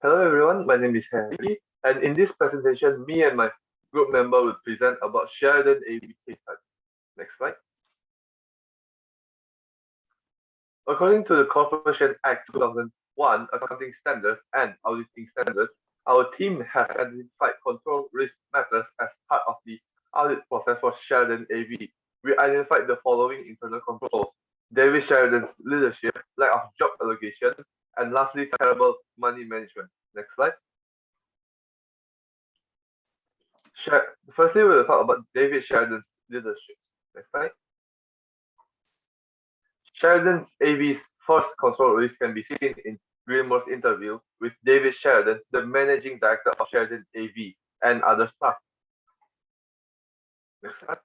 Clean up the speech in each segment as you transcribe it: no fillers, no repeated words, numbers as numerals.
Hello everyone, my name is Harry, and in this presentation, me and my group member will present about Sheridan AV case study. Next slide. According to the Corporation Act 2001 accounting standards and auditing standards, our team has identified control risk matters as part of the audit process for Sheridan AV. We identified the following internal controls: David Sheridan's leadership, lack of job allocation, and lastly, terrible money management. Next slide. Firstly, we'll talk about David Sheridan's leadership. Next slide. Sheridan's AV's first control risk can be seen in Gilmore's interview with David Sheridan, the managing director of Sheridan AV, and other staff. Next slide.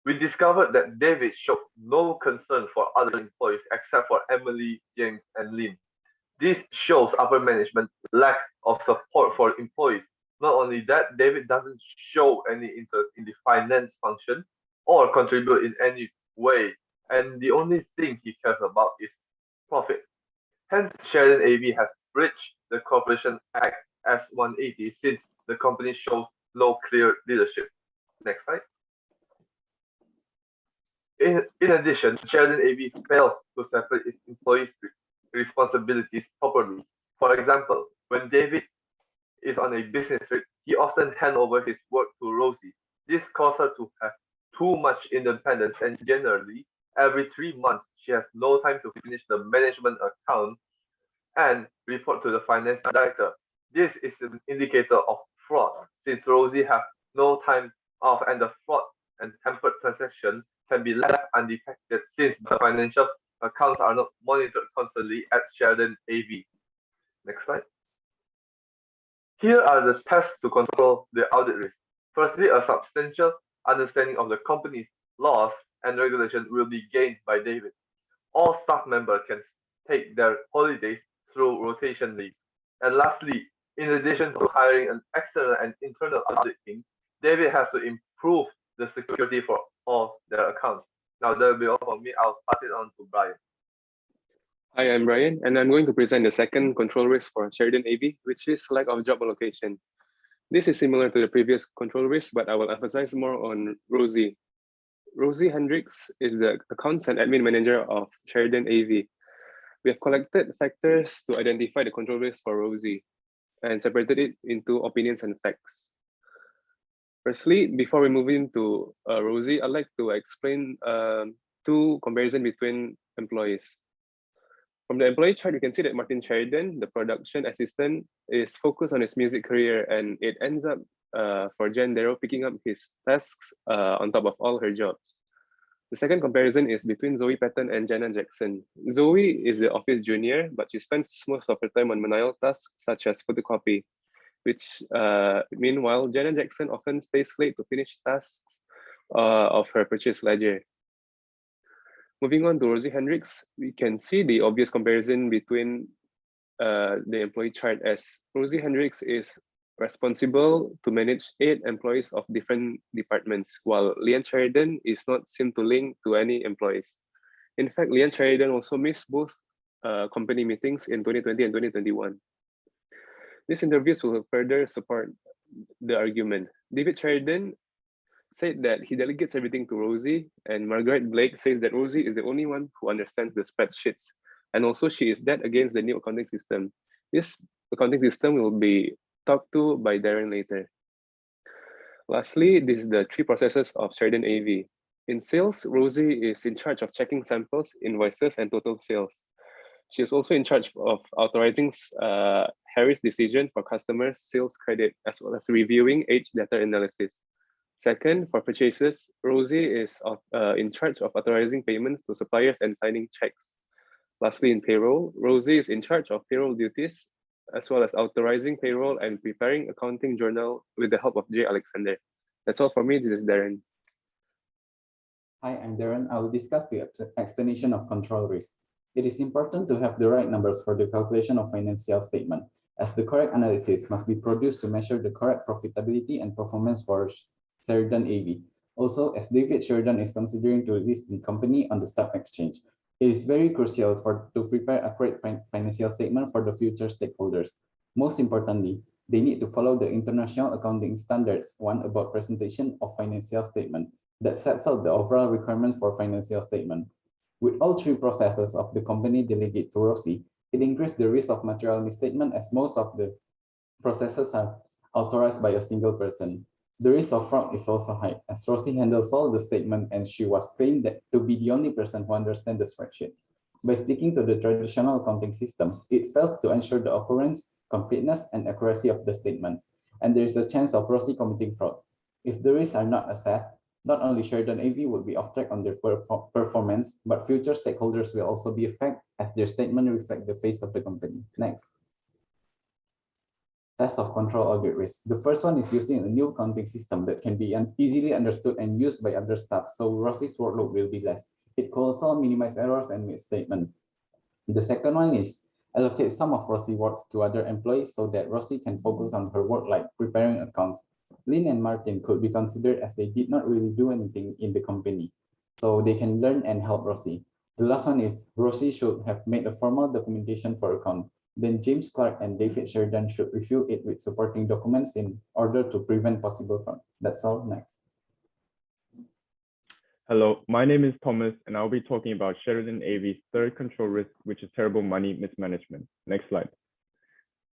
We discovered that David showed no concern for other employees except for Emily, James, and Lynn. This shows upper management lack of support for employees. Not only that, David doesn't show any interest in the finance function or contribute in any way, and the only thing he cares about is profit. Hence, Sheridan AV has breached the Corporation Act S180 since the company shows no clear leadership. Next slide. In addition, Sheridan AV fails to separate its employees' responsibilities properly. For example, when David is on a business trip, he often hands over his work to Rosie. This causes her to have too much independence, and generally, every 3 months, she has no time to finish the management account and report to the finance director. This is an indicator of fraud, since Rosie has no time off, and the fraud and tampered transaction can be left undetected since the financial accounts are not monitored constantly at Sheridan AV. Next slide. Here are the tests to control the audit risk. Firstly, a substantial understanding of the company's laws and regulations will be gained by David. All staff members can take their holidays through rotation leave. And lastly, in addition to hiring an external and internal audit team, David has to improve the security for all their accounts. Now, that will be all for me. I'll pass it on to Brian. Hi, I'm Brian, and I'm going to present the second control risk for Sheridan AV, which is lack of job allocation. This is similar to the previous control risk, but I will emphasize more on Rosie. Rosie Hendricks is the accounts and admin manager of Sheridan AV. We have collected factors to identify the control risk for Rosie and separated it into opinions and facts. Firstly, before we move into Rosie, I'd like to explain two comparisons between employees. From the employee chart, you can see that Martin Sheridan, the production assistant, is focused on his music career, and it ends up for Jen Darrow picking up his tasks on top of all her jobs. The second comparison is between Zoe Patton and Jenna Jackson. Zoe is the office junior, but she spends most of her time on menial tasks such as photocopy, which meanwhile, Jenna Jackson often stays late to finish tasks of her purchase ledger. Moving on to Rosie Hendricks, we can see the obvious comparison between the employee chart, as Rosie Hendricks is responsible to manage 8 employees of different departments, while Leanne Sheridan is not seen to link to any employees. In fact, Leanne Sheridan also missed both company meetings in 2020 and 2021. These interviews will further support the argument. David Sheridan said that he delegates everything to Rosie, and Margaret Blake says that Rosie is the only one who understands the spreadsheets, and also she is dead against the new accounting system. This accounting system will be talked to by Darren later. Lastly, this is the 3 processes of Sheridan AV. In sales, Rosie is in charge of checking samples, invoices, and total sales. She is also in charge of authorizing Harry's decision for customers' sales credit, as well as reviewing age data analysis. Second, for purchases, Rosie is in charge of authorizing payments to suppliers and signing checks. Lastly, in payroll, Rosie is in charge of payroll duties, as well as authorizing payroll and preparing accounting journal with the help of Jay Alexander. That's all for me. This is Darren. Hi, I'm Darren. I will discuss the explanation of control risk. It is important to have the right numbers for the calculation of financial statement, as the correct analysis must be produced to measure the correct profitability and performance for Sheridan AV. Also, as David Sheridan is considering to list the company on the stock exchange, It is very crucial to prepare accurate financial statement for the future stakeholders. Most importantly, they need to follow the International Accounting Standards 1 about presentation of financial statement that sets out the overall requirements for financial statement. With all three processes of the company delegate to Rossi, it increased the risk of material misstatement as most of the processes are authorized by a single person. The risk of fraud is also high, as Rossi handles all the statement and she was claimed to be the only person who understands the spreadsheet. By sticking to the traditional accounting system, it fails to ensure the occurrence, completeness, and accuracy of the statement, and there is a chance of Rossi committing fraud. If the risks are not assessed, not only Sheridan AV will be off track on their performance, but future stakeholders will also be affected as their statement reflect the face of the company. Next. Test of control audit risk. The first one is using a new accounting system that can be easily understood and used by other staff, so Rossi's workload will be less. It could also minimize errors and misstatement. The second one is allocate some of Rossi works to other employees so that Rossi can focus on her work like preparing accounts. Lynn and Martin could be considered as they did not really do anything in the company, so they can learn and help Rossi. The last one is Rossi should have made a formal documentation for account. Then James Clark and David Sheridan should review it with supporting documents in order to prevent possible fraud. That's all. Next. Hello, my name is Thomas, and I'll be talking about Sheridan AV's third control risk, which is terrible money mismanagement. Next slide.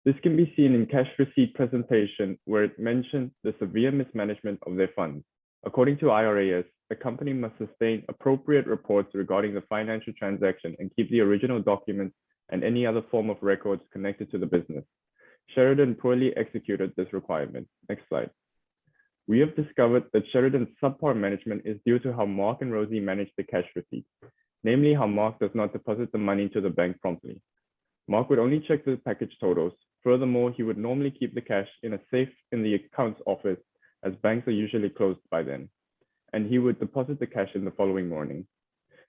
This can be seen in cash receipt presentation, where it mentions the severe mismanagement of their funds. According to IRAS, a company must sustain appropriate reports regarding the financial transaction and keep the original documents and any other form of records connected to the business. Sheridan poorly executed this requirement. Next slide. We have discovered that Sheridan's subpar management is due to how Mark and Rosie manage the cash receipts, namely how Mark does not deposit the money into the bank promptly. Mark would only check the package totals. Furthermore, he would normally keep the cash in a safe in the accounts office, as banks are usually closed by then, and he would deposit the cash in the following morning.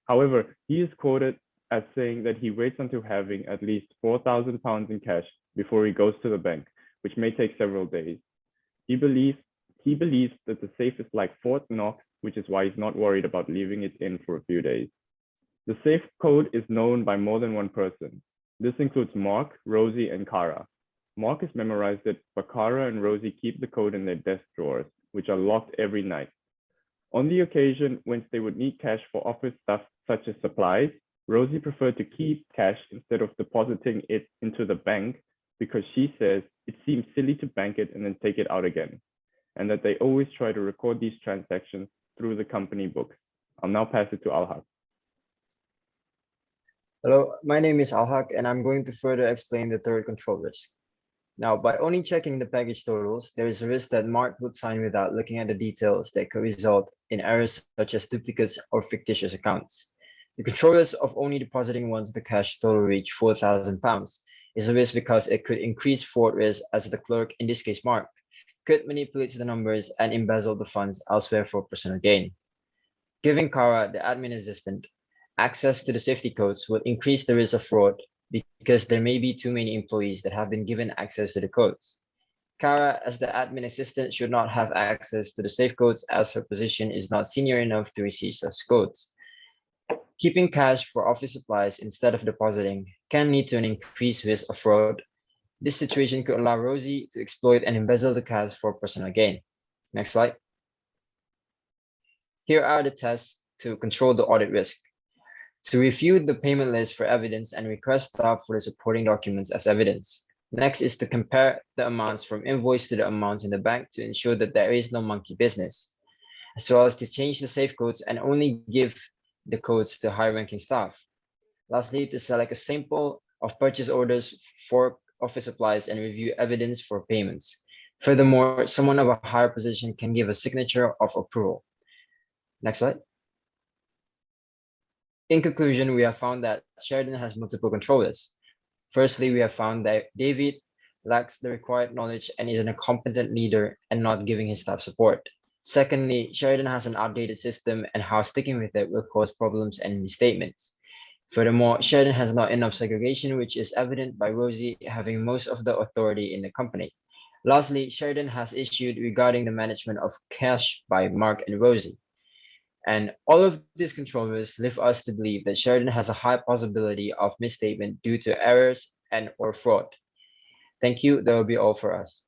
However, he is quoted as saying that he waits until having at least £4,000 in cash before he goes to the bank, which may take several days. He believes that the safe is like Fort Knox, which is why he's not worried about leaving it in for a few days. The safe code is known by more than one person. This includes Mark, Rosie, and Kara. Mark has memorized it, but Kara and Rosie keep the code in their desk drawers, which are locked every night. On the occasion when they would need cash for office stuff such as supplies, Rosie preferred to keep cash instead of depositing it into the bank because she says it seems silly to bank it and then take it out again, and that they always try to record these transactions through the company books. I'll now pass it to Alhaq. Hello, my name is Alhaq, and I'm going to further explain the third control risk. Now, by only checking the package totals, there is a risk that Mark would sign without looking at the details that could result in errors such as duplicates or fictitious accounts. The control risk of only depositing once the cash total reached £4,000 is a risk because it could increase fraud risk as the clerk, in this case Mark, could manipulate the numbers and embezzle the funds elsewhere for personal gain. Giving Kara, the admin assistant, access to the safety codes will increase the risk of fraud because there may be too many employees that have been given access to the codes. Kara, as the admin assistant, should not have access to the safe codes as her position is not senior enough to receive such codes. Keeping cash for office supplies instead of depositing can lead to an increased risk of fraud. This situation could allow Rosie to exploit and embezzle the cash for personal gain. Next slide. Here are the tests to control the audit risk. To review the payment list for evidence and request staff for the supporting documents as evidence. Next is to compare the amounts from invoice to the amounts in the bank to ensure that there is no monkey business, as well as to change the safe codes and only give the codes to high-ranking staff. Lastly, to select a sample of purchase orders for office supplies and review evidence for payments. Furthermore, someone of a higher position can give a signature of approval. Next slide. In conclusion, we have found that Sheridan has multiple controllers. Firstly, we have found that David lacks the required knowledge and is an incompetent leader and not giving his staff support. Secondly, Sheridan has an outdated system and how sticking with it will cause problems and misstatements. Furthermore, Sheridan has not enough segregation, which is evident by Rosie having most of the authority in the company. Lastly, Sheridan has issued regarding the management of cash by Mark and Rosie. And all of these control risks leave us to believe that Sheridan has a high possibility of misstatement due to errors and or fraud. Thank you. That will be all for us.